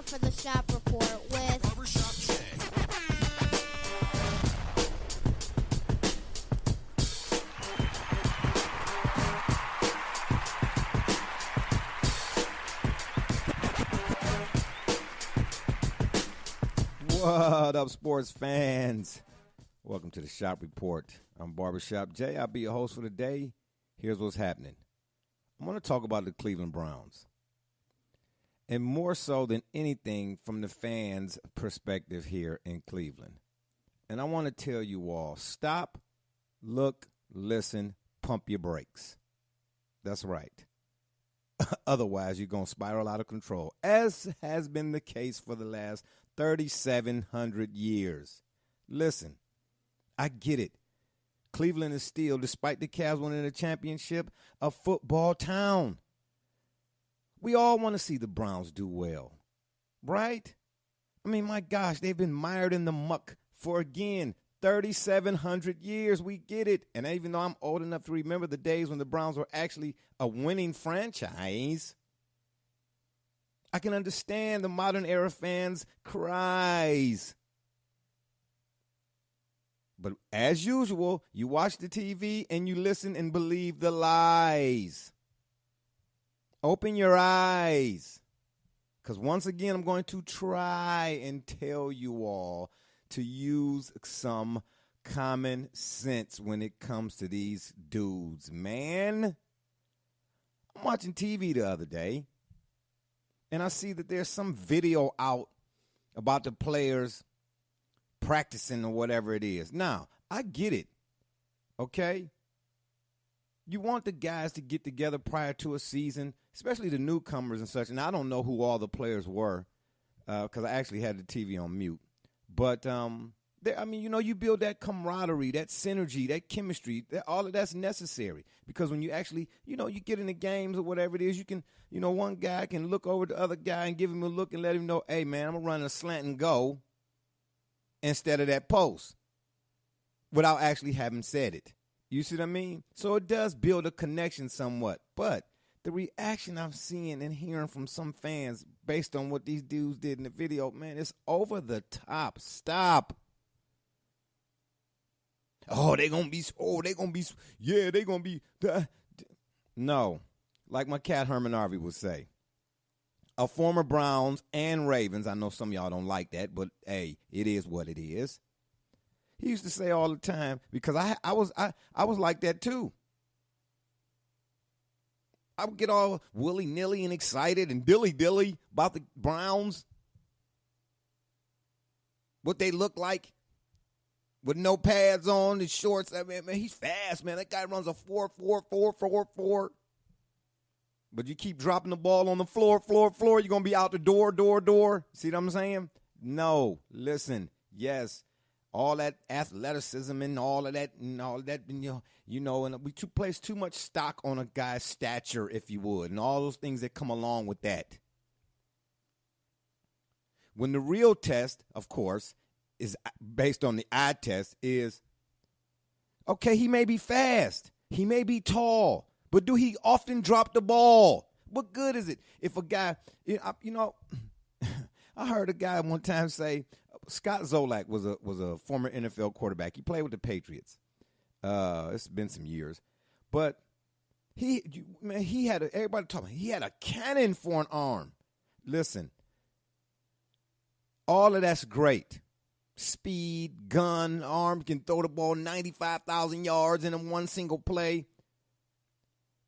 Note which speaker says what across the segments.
Speaker 1: for the Shop Report with
Speaker 2: Barbershop Jay.
Speaker 3: What up, sports fans? Welcome to the Shop Report. I'm Barbershop Jay. I'll be your host for the day. Here's what's happening. I'm going to talk about the Cleveland Browns. And more so than anything from the fans' perspective here in Cleveland. And I want to tell you all, stop, look, listen, pump your brakes. That's right. Otherwise, you're going to spiral out of control, as has been the case for the last 3,700 years. Listen, I get it. Cleveland is still, despite the Cavs winning the championship, a football town. We all want to see the Browns do well, right? I mean, my gosh, they've been mired in the muck for, again, 3,700 years. We get it. And even though I'm old enough to remember the days when the Browns were actually a winning franchise, I can understand the modern era fans' cries. But as usual, you watch the TV and you listen and believe the lies. Open your eyes. Because once again, I'm going to try and tell you all to use some common sense when it comes to these dudes, man. I'm watching TV the other day, and I see that there's some video out about the players practicing or whatever it is. Now, I get it, okay? You want the guys to get together prior to a season, especially the newcomers and such. And I don't know who all the players were because I actually had the TV on mute. But, you build that camaraderie, that synergy, that chemistry, all of that's necessary. Because when you actually, you get in the games or whatever it is, you can, one guy can look over the other guy and give him a look and let him know, hey, man, I'm going to run a slant and go instead of that post without actually having said it. You see what I mean? So it does build a connection somewhat. But the reaction I'm seeing and hearing from some fans based on what these dudes did in the video, man, it's over the top. Stop. They're going to be. No. Like my cat Herman Harvey would say, a former Browns and Ravens, I know some of y'all don't like that, but hey, it is what it is. He used to say all the time, because I was like that too. I would get all willy-nilly and excited and dilly-dilly about the Browns, what they look like with no pads on and shorts. I mean, man, he's fast, man. That guy runs a 4.44. But you keep dropping the ball on the floor, you're going to be out the door. See what I'm saying? No, listen, yes. All that athleticism and all of that, and we place too much stock on a guy's stature, if you would, and all those things that come along with that. When the real test, of course, is based on the eye test, is, okay, he may be fast, he may be tall, but do he often drop the ball? What good is it if a guy, I heard a guy one time say, Scott Zolak was a former NFL quarterback. He played with the Patriots. It's been some years, but he had everybody talking. He had a cannon for an arm. Listen, all of that's great. Speed, gun, arm, can throw the ball 95,000 yards in one single play.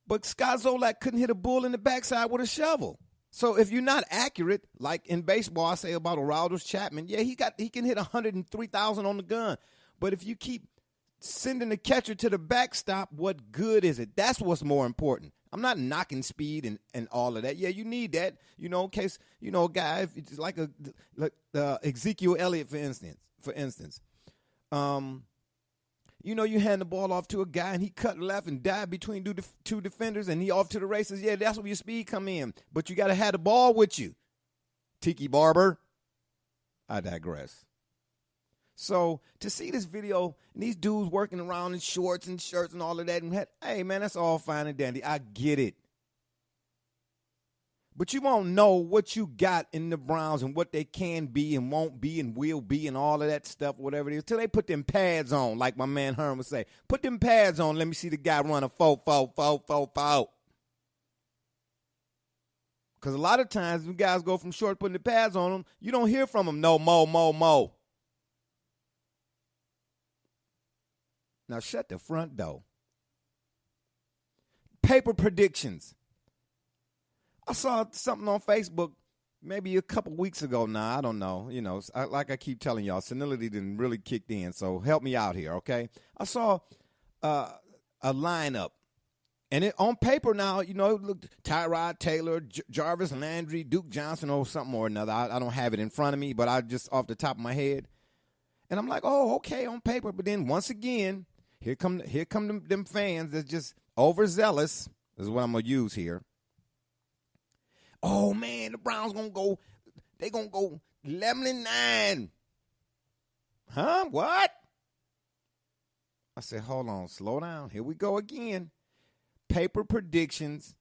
Speaker 3: But Scott Zolak couldn't hit a bull in the backside with a shovel. So if you're not accurate, like in baseball, I say about Aroldis Chapman, yeah, he can hit 103,000 on the gun. But if you keep sending the catcher to the backstop, what good is it? That's what's more important. I'm not knocking speed and all of that. Yeah, you need that, in case, a guy, if it's like Ezekiel Elliott, for instance. You hand the ball off to a guy and he cut left and dive between two defenders and he off to the races. Yeah, that's where your speed come in. But you got to have the ball with you. Tiki Barber. I digress. So to see this video and these dudes working around in shorts and shirts and all of that, and hey, man, that's all fine and dandy. I get it. But you won't know what you got in the Browns and what they can be and won't be and will be and all of that stuff, whatever it is, till they put them pads on, like my man Herm would say. Put them pads on. Let me see the guy run a 4-4-4-4-4. Because a lot of times when guys go from short putting the pads on them, you don't hear from them no mo. Now shut the front door. Paper predictions. I saw something on Facebook maybe a couple weeks ago now. I don't know. You know, like I keep telling y'all, senility didn't really kicked in, so help me out here, okay? I saw a lineup, and it on paper now, you know, it looked Tyrod Taylor, Jarvis Landry, Duke Johnson, or something or another. I don't have it in front of me, but I just off the top of my head. And I'm like, oh, okay, on paper. But then once again, here come them fans that's just overzealous, is what I'm going to use here. Oh, man, the Browns going to go 11-9. Huh? What? I said, hold on, slow down. Here we go again. Paper predictions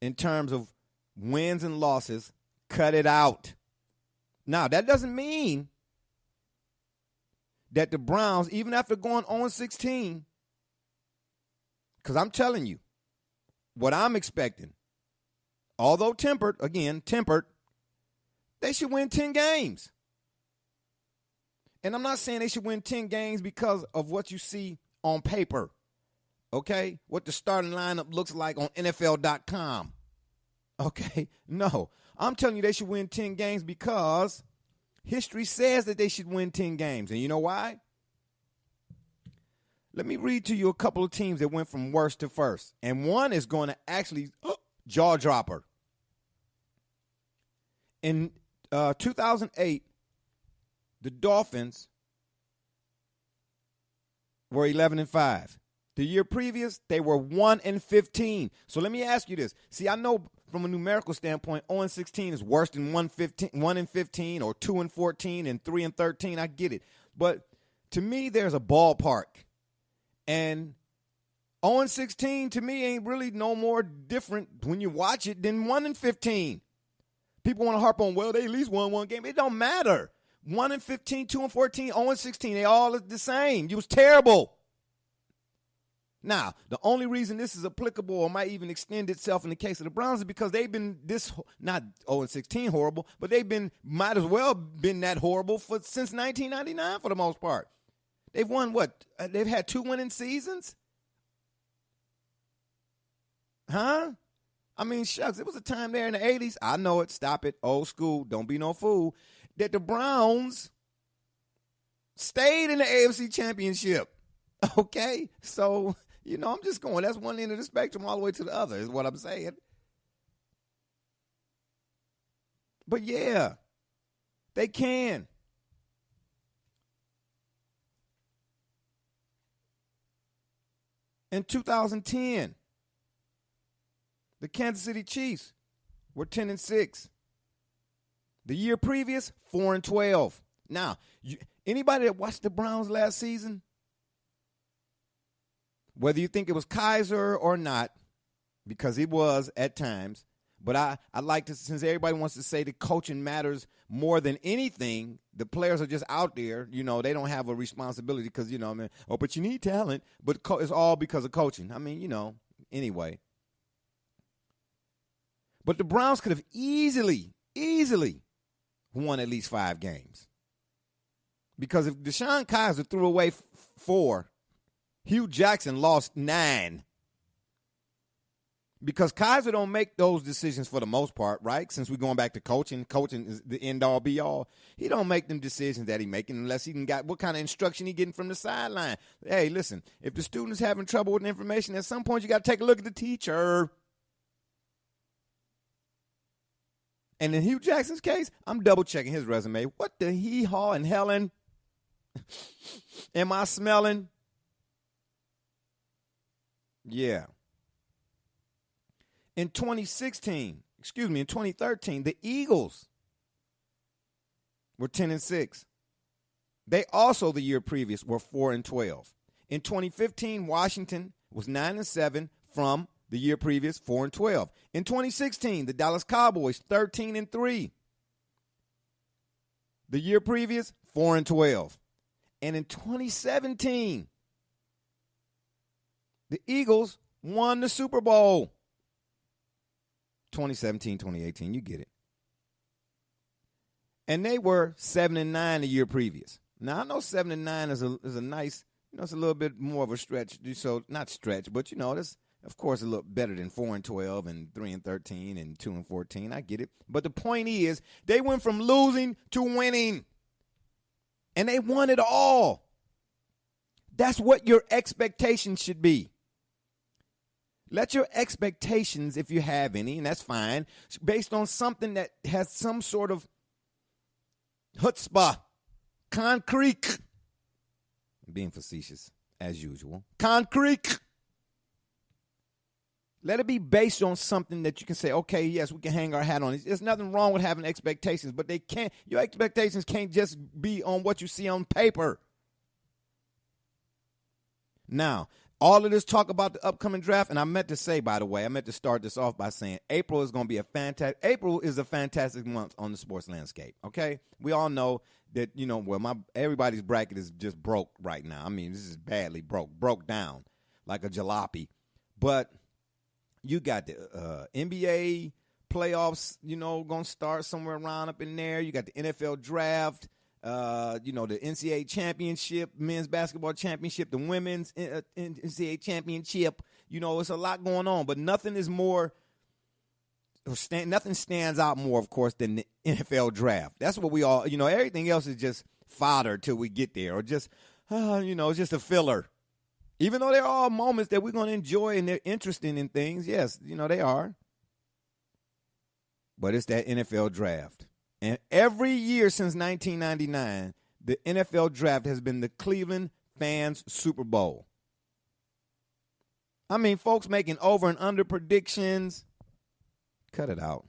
Speaker 3: in terms of wins and losses, cut it out. Now, that doesn't mean that the Browns, even after going 0-16, because I'm telling you, what I'm expecting, although tempered, they should win 10 games. And I'm not saying they should win 10 games because of what you see on paper, okay? What the starting lineup looks like on NFL.com, okay? No, I'm telling you they should win 10 games because history says that they should win 10 games. And you know why? Let me read to you a couple of teams that went from worst to first. And one is going to actually jaw dropper. In 2008, the Dolphins were 11-5. The year previous, they were 1-15. So let me ask you this. See, I know from a numerical standpoint, 0-16 is worse than 1-15 or 2-14 and 3-13. I get it. But to me, there's a ballpark. And 0-16 to me ain't really no more different when you watch it than 1-15. People want to harp on, well, they at least won one game. It don't matter. 1-15, 2-14, 0-16, they all are the same. You was terrible. Now, the only reason this is applicable or might even extend itself in the case of the Browns is because they've been not 0-16 horrible, but might as well been that horrible since 1999 for the most part. They've won what? They've had 2 winning seasons? Huh? I mean, shucks, it was a time there in the 80s. I know it. Stop it. Old school. Don't be no fool. That the Browns stayed in the AFC Championship. Okay? So, you know, I'm just going. That's one end of the spectrum all the way to the other is what I'm saying. But, yeah, they can. In 2010, the Kansas City Chiefs were 10-6. The year previous, 4-12. Now, anybody that watched the Browns last season, whether you think it was Kaiser or not, because it was at times, but I like to, since everybody wants to say the coaching matters more than anything, the players are just out there, you know, they don't have a responsibility because, you know, I mean, oh, but you need talent, but it's all because of coaching. I mean, you know, anyway. But the Browns could have easily won at least 5 games. Because if Deshaun Kaiser threw away 4, Hugh Jackson lost 9. Because Kaiser don't make those decisions for the most part, right? Since we're going back to coaching is the end-all, be-all. He don't make them decisions that he making unless he got what kind of instruction he getting from the sideline. Hey, listen, if the student's having trouble with information, at some point you got to take a look at the teacher. And in Hugh Jackson's case, I'm double-checking his resume. What the hee-haw and Helen am I smelling? Yeah. In 2013, the Eagles were 10-6. They also, the year previous, were 4-12. In 2015, Washington was 9-7 from The year previous, 4-12. In 2016, the Dallas Cowboys, 13-3. The year previous, 4-12. And in 2017, the Eagles won the Super Bowl. 2017, 2018, you get it. And they were 7-9 the year previous. Now, I know 7-9 is a nice, it's a little bit more of a stretch. So, not stretch, but, that's, of course, a little better than 4-12 and 3-13 and 2-14. I get it. But the point is, they went from losing to winning. And they won it all. That's what your expectations should be. Let your expectations, if you have any, and that's fine, based on something that has some sort of chutzpah, concrete. I'm being facetious, as usual. Concrete. Let it be based on something that you can say, okay, yes, we can hang our hat on it. There's nothing wrong with having expectations, but your expectations can't just be on what you see on paper. Now, all of this talk about the upcoming draft, and I meant to say, by the way, I meant to start this off by saying April is going to be April is a fantastic month on the sports landscape, okay? We all know that, everybody's bracket is just broke right now. I mean, this is badly broke down like a jalopy. But you got the NBA playoffs, going to start somewhere around up in there. You got the NFL draft, the NCAA championship, men's basketball championship, the women's NCAA championship. It's a lot going on, but nothing is more, nothing stands out more, of course, than the NFL draft. That's what we all, everything else is just fodder till we get there, or just, it's just a filler. Even though there are all moments that we're going to enjoy and they're interesting in things, yes, they are. But it's that NFL draft. And every year since 1999, the NFL draft has been the Cleveland fans' Super Bowl. I mean, folks making over and under predictions. Cut it out.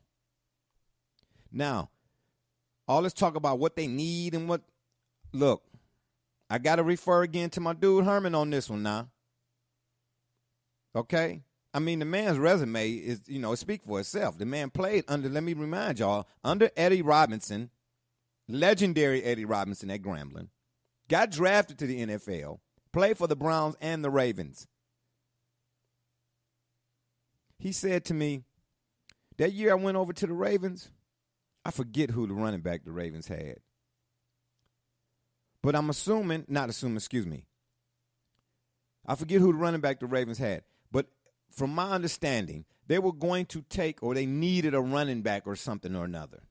Speaker 3: Now, all this talk about what they need and what, look, I got to refer again to my dude Herman on this one now. Okay? I mean, the man's resume is, it speaks for itself. The man played under, let me remind y'all, under Eddie Robinson, legendary Eddie Robinson at Grambling, got drafted to the NFL, played for the Browns and the Ravens. He said to me, that year I went over to the Ravens, I forget who the running back the Ravens had. But I'm excuse me. I forget who the running back the Ravens had. But from my understanding, they were going to take, or they needed a running back or something or another.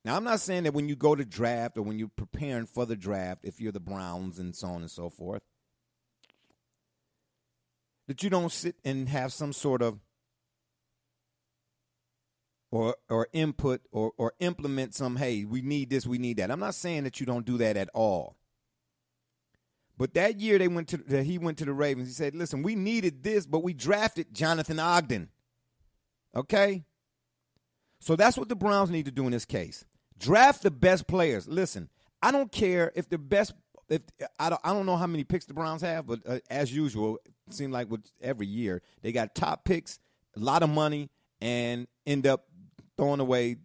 Speaker 3: Now, I'm not saying that when you go to draft or when you're preparing for the draft, if you're the Browns and so on and so forth, that you don't sit and have some sort of or input or implement some, hey, we need this, we need that. I'm not saying that you don't do that at all. But that year he went to the Ravens. He said, listen, we needed this, but we drafted Jonathan Ogden. Okay? So that's what the Browns need to do in this case. Draft the best players. Listen, I don't care if the best I don't know how many picks the Browns have, but as usual, it seems like with every year, they got top picks, a lot of money, and end up throwing away,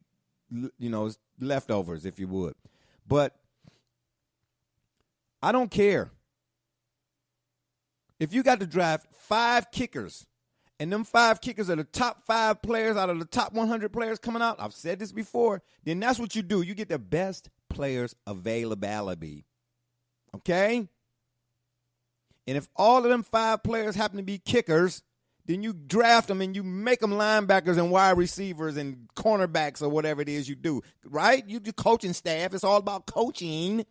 Speaker 3: leftovers, if you would. But I don't care. If you got to draft 5 kickers, and them 5 kickers are the top 5 players out of the top 100 players coming out, I've said this before, then that's what you do. You get the best players availability. Okay? And if all of them 5 players happen to be kickers, then you draft them and you make them linebackers and wide receivers and cornerbacks or whatever it is you do, right? You do coaching staff. It's all about coaching.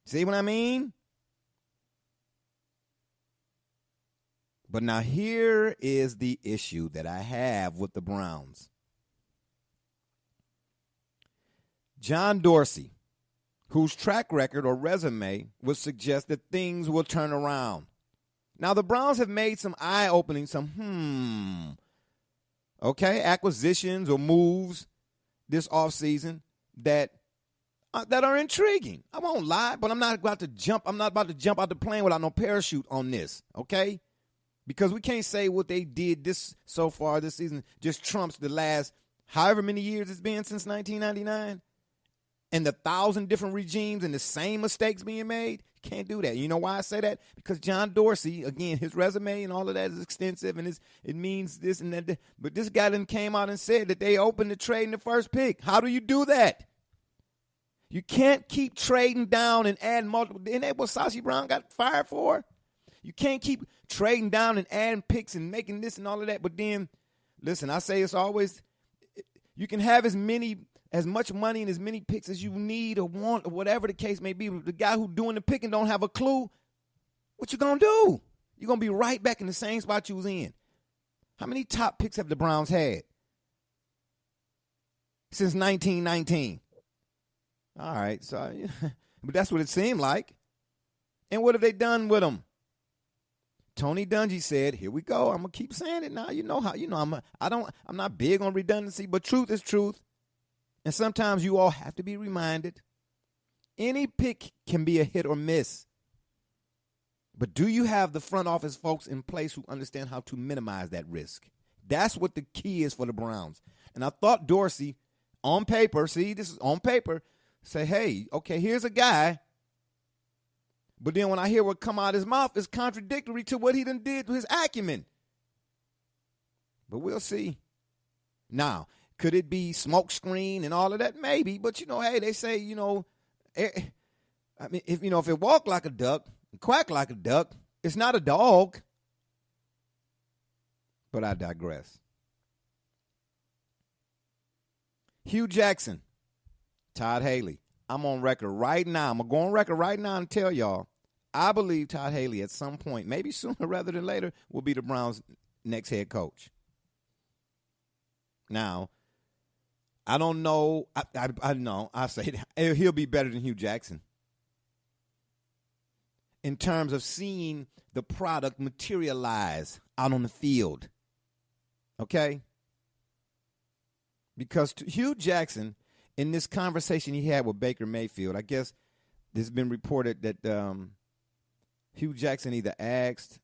Speaker 3: See what I mean? But now here is the issue that I have with the Browns. John Dorsey, whose track record or resume would suggest that things will turn around. Now, the Browns have made some eye-opening, acquisitions or moves this offseason that are intriguing. I won't lie, but I'm not about to jump out the plane without no parachute on this, okay? Because we can't say what they did this so far this season just trumps the last however many years it's been since 1999 and the 1,000 different regimes and the same mistakes being made. Can't do that. You know why I say that? Because John Dorsey, again, his resume and all of that is extensive and it means this and that. But this guy then came out and said that they opened the trade in the first pick. How do you do that? You can't keep trading down and adding multiple. Isn't that what Sashi Brown got fired for? You can't keep trading down and adding picks and making this and all of that. But then, listen, I say it's always, you can have as much money and as many picks as you need or want or whatever the case may be. But the guy who's doing the picking don't have a clue. What you going to do? You're going to be right back in the same spot you was in. How many top picks have the Browns had since 1919? All right, so but that's what it seemed like. And what have they done with them? Tony Dungy said, "Here we go. I'm gonna keep saying it now. You know how. You know I'm not big on redundancy, but truth is truth. And sometimes you all have to be reminded. Any pick can be a hit or miss. But do you have the front office folks in place who understand how to minimize that risk? That's what the key is for the Browns. And I thought Dorsey, on paper, see, this is on paper, say, hey, okay, here's a guy. But then when I hear what come out of his mouth, it's contradictory to what he done did to his acumen. But we'll see. Now, could it be smoke screen and all of that? Maybe. But, hey, they say, I mean, if it walk like a duck, quack like a duck, it's not a dog. But I digress. Hugh Jackson, Todd Haley. I'm on record right now. I'm going to go on record right now and tell y'all, I believe Todd Haley at some point, maybe sooner rather than later, will be the Browns' next head coach. Now, I don't know. I know. I say that. He'll be better than Hugh Jackson in terms of seeing the product materialize out on the field. Okay? Because Hugh Jackson, in this conversation he had with Baker Mayfield, I guess there's been reported that Hugh Jackson either asked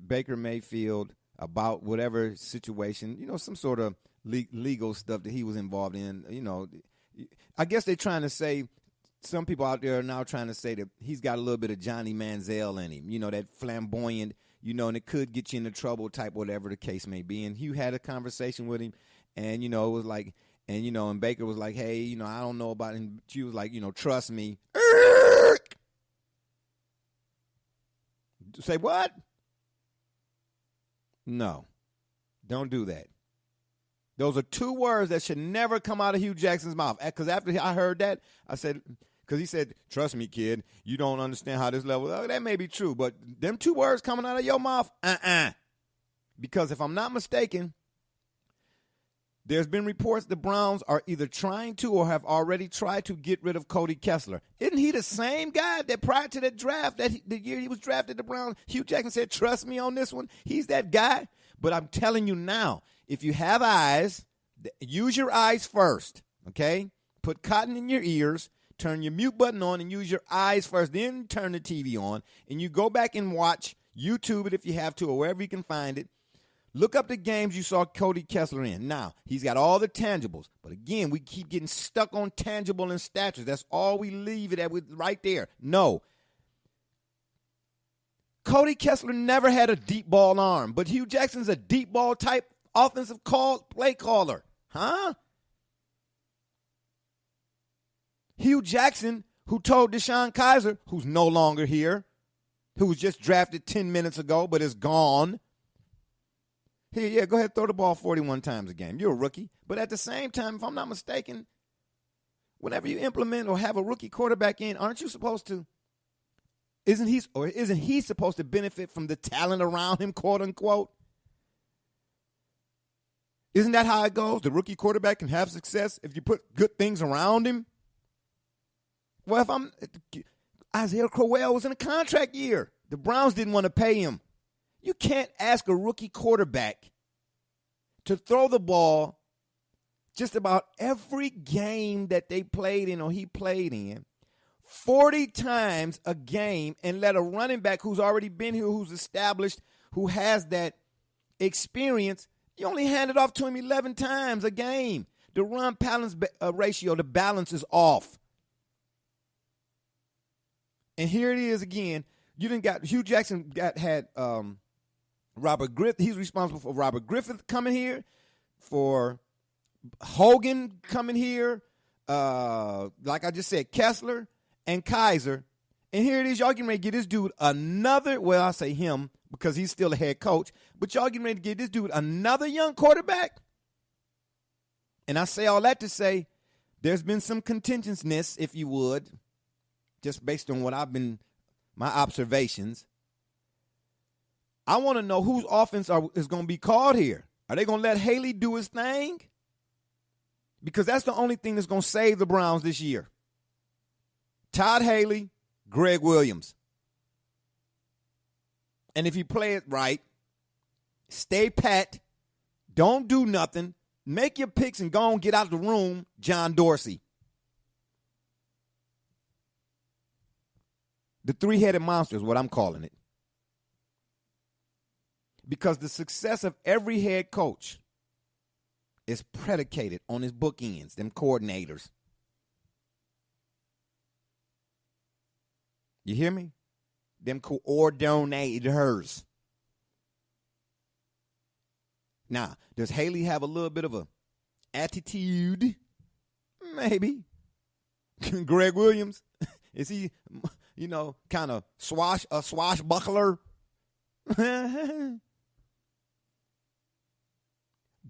Speaker 3: Baker Mayfield about whatever situation, some sort of legal stuff that he was involved in. I guess they're trying to say, some people out there are now trying to say that he's got a little bit of Johnny Manziel in him, that flamboyant, and it could get you into trouble type, whatever the case may be. And Hugh had a conversation with him, and, it was like, and Baker was like, hey, I don't know about it. And she was like, trust me. Say what? No, don't do that. Those are two words that should never come out of Hugh Jackson's mouth. Because after I heard that, I said, because he said, trust me, kid, you don't understand how this level. Oh, that may be true, but them two words coming out of your mouth, Because if I'm not mistaken, there's been reports the Browns are either trying to or have already tried to get rid of Cody Kessler. Isn't he the same guy that prior to that draft, the year he was drafted, the Browns, Hugh Jackson said, trust me on this one? He's that guy. But I'm telling you now, if you have eyes, use your eyes first, okay? Put cotton in your ears, turn your mute button on, and use your eyes first. Then turn the TV on, and you go back and watch YouTube it if you have to or wherever you can find it. Look up the games you saw Cody Kessler in. Now, he's got all the tangibles. But again, we keep getting stuck on tangible and stature. That's all we leave it at with right there. No. Cody Kessler never had a deep ball arm, but Hugh Jackson's a deep ball type offensive play caller. Huh? Hugh Jackson, who told Deshaun Kaiser, who's no longer here, who was just drafted 10 minutes ago but is gone, hey, yeah, go ahead, throw the ball 41 times a game. You're a rookie. But at the same time, if I'm not mistaken, whenever you implement or have a rookie quarterback in, aren't you supposed to, isn't he supposed to benefit from the talent around him, quote unquote? Isn't that how it goes? The rookie quarterback can have success if you put good things around him. Well, Isaiah Crowell was in a contract year. The Browns didn't want to pay him. You can't ask a rookie quarterback to throw the ball just about every game that they played in or he played in 40 times a game and let a running back who's already been here, who's established, who has that experience, you only hand it off to him 11 times a game. The run balance ratio, the balance is off. And here it is again. You didn't got Hugh Jackson had Robert Griffith. He's responsible for Robert Griffith coming here, for Hogan coming here, like I just said, Kessler and Kaiser. And here it is. Y'all getting ready to get this dude another, well, I say him because he's still a head coach, but y'all getting ready to get this dude another young quarterback. And I say all that to say there's been some contentiousness, if you would, just based on what my observations. I want to know whose offense is going to be called here. Are they going to let Haley do his thing? Because that's the only thing that's going to save the Browns this year. Todd Haley, Greg Williams. And if you play it right, stay pat, don't do nothing, make your picks and go and get out of the room, John Dorsey. The three-headed monster is what I'm calling it. Because the success of every head coach is predicated on his bookends, them coordinators. You hear me? Them coordinators. Now, does Haley have a little bit of a attitude? Maybe. Greg Williams, is he, kind of swashbuckler?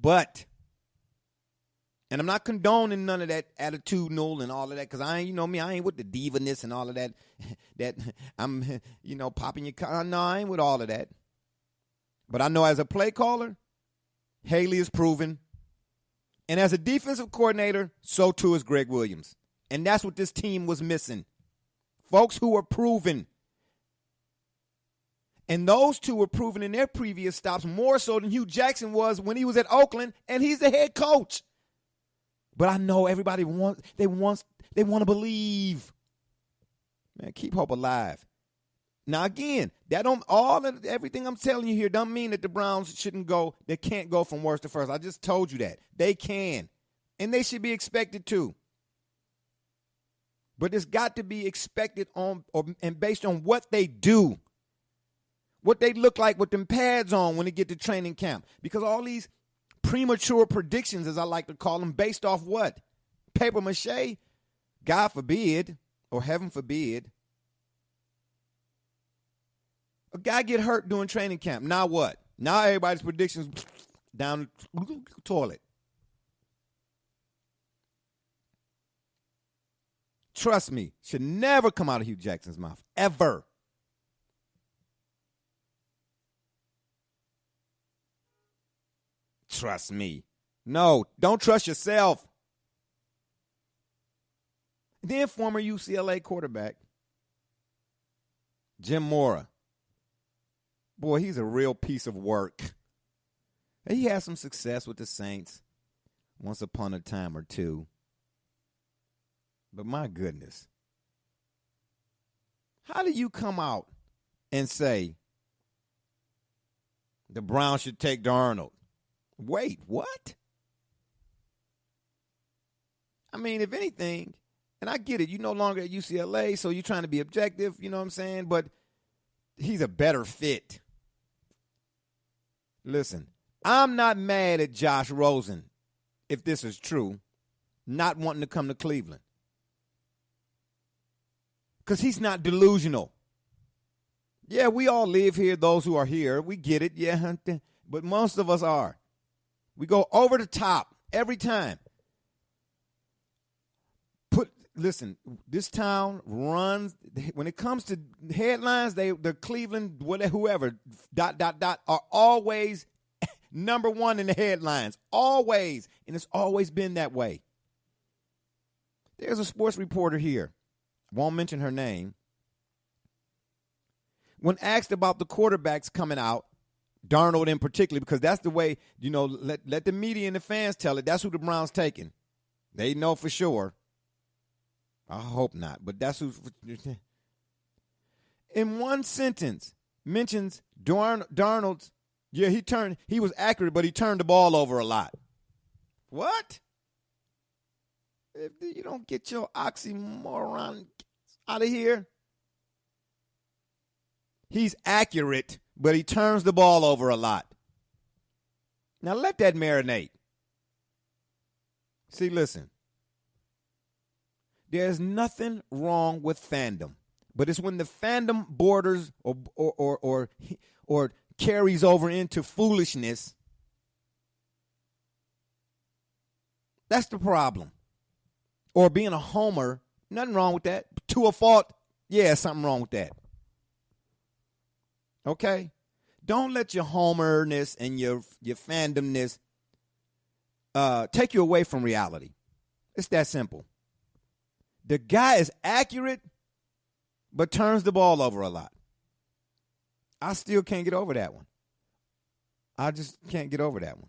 Speaker 3: But, and I'm not condoning none of that attitudinal and all of that, because I ain't, I ain't with the divaness and all of that, that I'm, popping your car. No, I ain't with all of that. But I know as a play caller, Haley is proven. And as a defensive coordinator, so too is Greg Williams. And that's what this team was missing. Folks who are proven. And those two were proven in their previous stops more so than Hugh Jackson was when he was at Oakland, and he's the head coach. But I know everybody want to believe. Man, keep hope alive. Now again, everything I'm telling you here don't mean that the Browns they can't go from worst to first. I just told you that. They can. And they should be expected to. But it's got to be expected and based on what they do. What they look like with them pads on when they get to training camp. Because all these premature predictions, as I like to call them, based off what? Paper mache? God forbid, or heaven forbid. A guy get hurt during training camp. Now what? Now everybody's predictions down the toilet. Trust me, should never come out of Hugh Jackson's mouth. Ever. Trust me. No, don't trust yourself. Then former UCLA quarterback, Jim Mora. Boy, he's a real piece of work. He had some success with the Saints once upon a time or two. But my goodness. How do you come out and say the Browns should take Darnold? Wait, what? I mean, if anything, and I get it, you're no longer at UCLA, so you're trying to be objective, you know what I'm saying? But he's a better fit. Listen, I'm not mad at Josh Rosen, if this is true, not wanting to come to Cleveland. Because he's not delusional. Yeah, we all live here, those who are here. We get it, yeah. But most of us are. We go over the top every time. Listen, this town runs, when it comes to headlines, the Cleveland, whoever, ... are always number one in the headlines. Always. And it's always been that way. There's a sports reporter here. Won't mention her name. When asked about the quarterbacks coming out, Darnold in particular, because that's the way, let the media and the fans tell it. That's who the Browns taking. They know for sure. I hope not, but that's who. In one sentence, mentions Darnold's. Yeah, he was accurate, but he turned the ball over a lot. What? If you don't get your oxymoron out of here. He's accurate, but he turns the ball over a lot. Now let that marinate. See, listen. There's nothing wrong with fandom, but it's when the fandom borders or carries over into foolishness. That's the problem. Or being a homer, nothing wrong with that. To a fault, yeah, something wrong with that. Okay? Don't let your homerness and your fandomness take you away from reality. It's that simple. The guy is accurate, but turns the ball over a lot. I still can't get over that one. I just can't get over that one.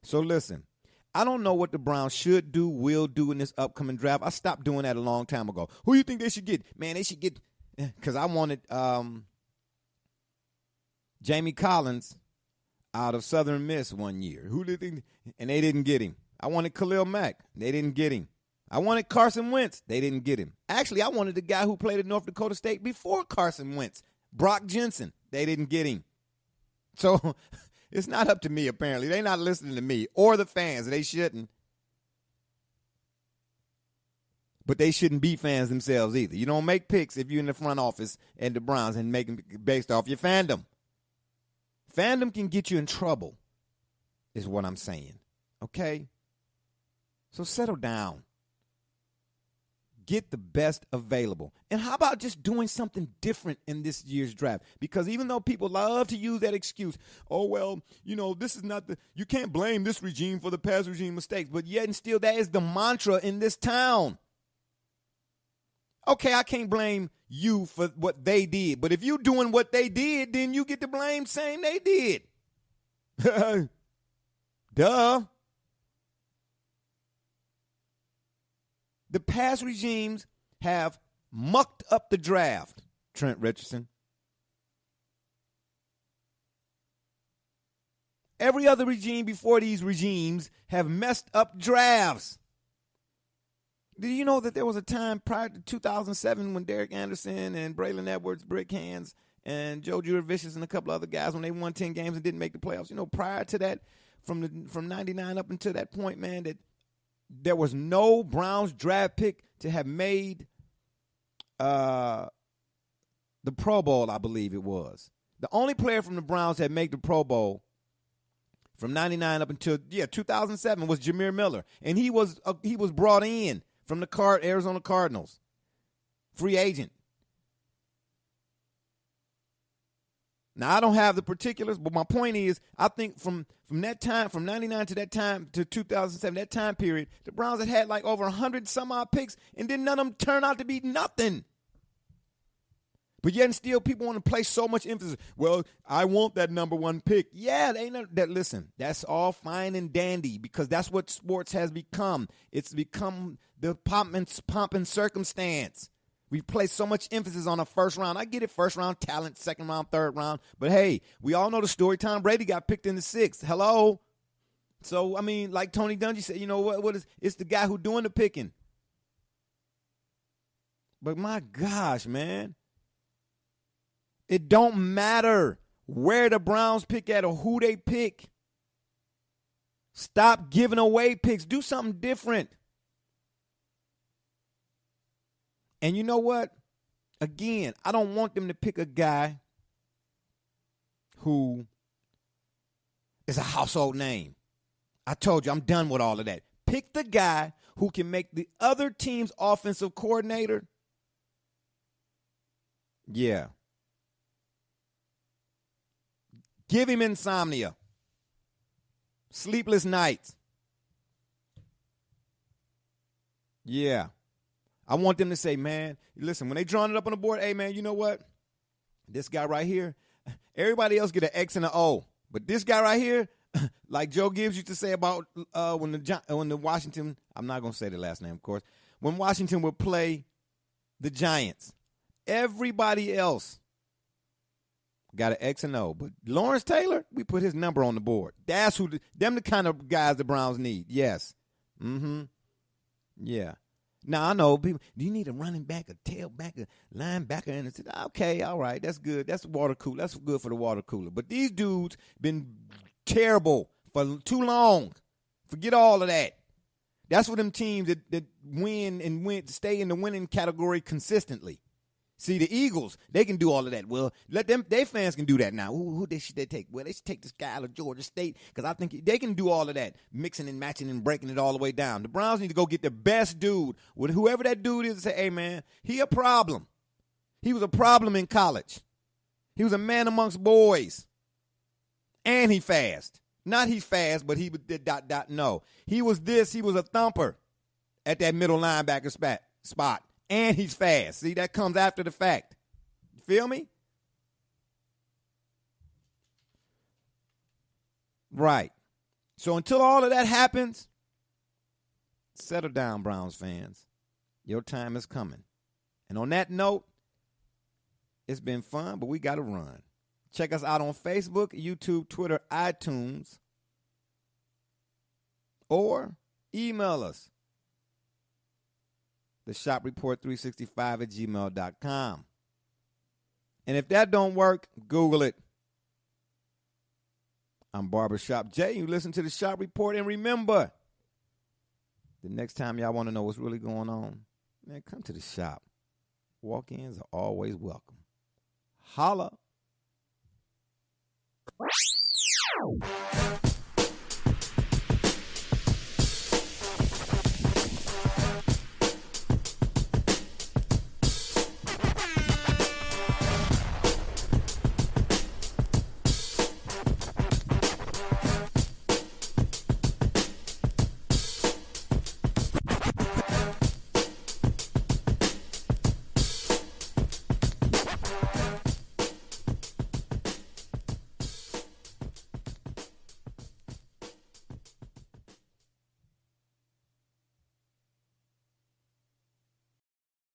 Speaker 3: So listen, I don't know what the Browns should do, will do in this upcoming draft. I stopped doing that a long time ago. Who do you think they should get? Man, they should get, because I wanted Jamie Collins out of Southern Miss one year. Who did they? And they didn't get him. I wanted Khalil Mack. They didn't get him. I wanted Carson Wentz. They didn't get him. Actually, I wanted the guy who played at North Dakota State before Carson Wentz, Brock Jensen. They didn't get him. So it's not up to me, apparently. They're not listening to me or the fans. They shouldn't. But they shouldn't be fans themselves either. You don't make picks if you're in the front office at the Browns and make them based off your fandom. Fandom can get you in trouble, is what I'm saying. Okay? So settle down. Get the best available. And how about just doing something different in this year's draft? Because even though people love to use that excuse, oh, well, this is not you can't blame this regime for the past regime mistakes, but yet and still that is the mantra in this town. Okay, I can't blame you for what they did, but if you're doing what they did, then you get the blame saying they did. Duh. The past regimes have mucked up the draft, Trent Richardson. Every other regime before these regimes have messed up drafts. Do you know that there was a time prior to 2007 when Derek Anderson and Braylon Edwards, Brick Hands, and Joe Jurevicius and a couple other guys, when they won 10 games and didn't make the playoffs? Prior to that, from 99 up until that point, man, that there was no Browns draft pick to have made the Pro Bowl, I believe it was. The only player from the Browns that made the Pro Bowl from 99 up until 2007 was Jameer Miller, and he was brought in from the Arizona Cardinals, free agent. Now, I don't have the particulars, but my point is, I think from that time, from 99 to that time, to 2007, that time period, the Browns had like over 100 some odd picks, and then none of them turned out to be nothing. But yet and still, people want to place so much emphasis. Well, I want that number one pick. Yeah, they know that. Listen, that's all fine and dandy because that's what sports has become. It's become the pomp and circumstance. We place so much emphasis on a first round. I get it, first round talent, second round, third round. But, hey, we all know the story. Tom Brady got picked in the sixth. Hello? So, I mean, like Tony Dungy said, it's the guy who's doing the picking. But, my gosh, man. It don't matter where the Browns pick at or who they pick. Stop giving away picks. Do something different. And you know what? Again, I don't want them to pick a guy who is a household name. I told you, I'm done with all of that. Pick the guy who can make the other team's offensive coordinator. Yeah. Give him insomnia. Sleepless nights. Yeah. I want them to say, man, listen, when they drawing it up on the board, hey, man, you know what? This guy right here, everybody else get an X and an O. But this guy right here, like Joe Gibbs used to say about when the Washington, I'm not going to say the last name, of course, when Washington would play the Giants, everybody else Got an X and O. But Lawrence Taylor, we put his number on the board. That's who, them the kind of guys the Browns need. Yes. Mm-hmm. Yeah. Now, I know people, do you need a running back, a tailback, a linebacker? And it's, okay, all right, that's good. That's water cooler. That's good for the water cooler. But these dudes been terrible for too long. Forget all of that. That's for them teams that win and stay in the winning category consistently. See, the Eagles, they can do all of that. Well, let them, their fans can do that now. Who should they take? Well, they should take this guy out of Georgia State because I think they can do all of that, mixing and matching and breaking it all the way down. The Browns need to go get the best dude, with whoever that dude is, and say, hey, man, he a problem. He was a problem in college. He was a man amongst boys. And he fast. Not he's fast, but he did ... No. He was this. He was a thumper at that middle linebacker spot. And he's fast. See, that comes after the fact. You feel me? Right. So until all of that happens, settle down, Browns fans. Your time is coming. And on that note, it's been fun, but we got to run. Check us out on Facebook, YouTube, Twitter, iTunes, or email us. theshopreport365@gmail.com. And if that don't work, Google it. I'm Barbershop Jay. You listen to the Shop Report. And remember, the next time y'all want to know what's really going on, man, come to the shop. Walk-ins are always welcome. Holla.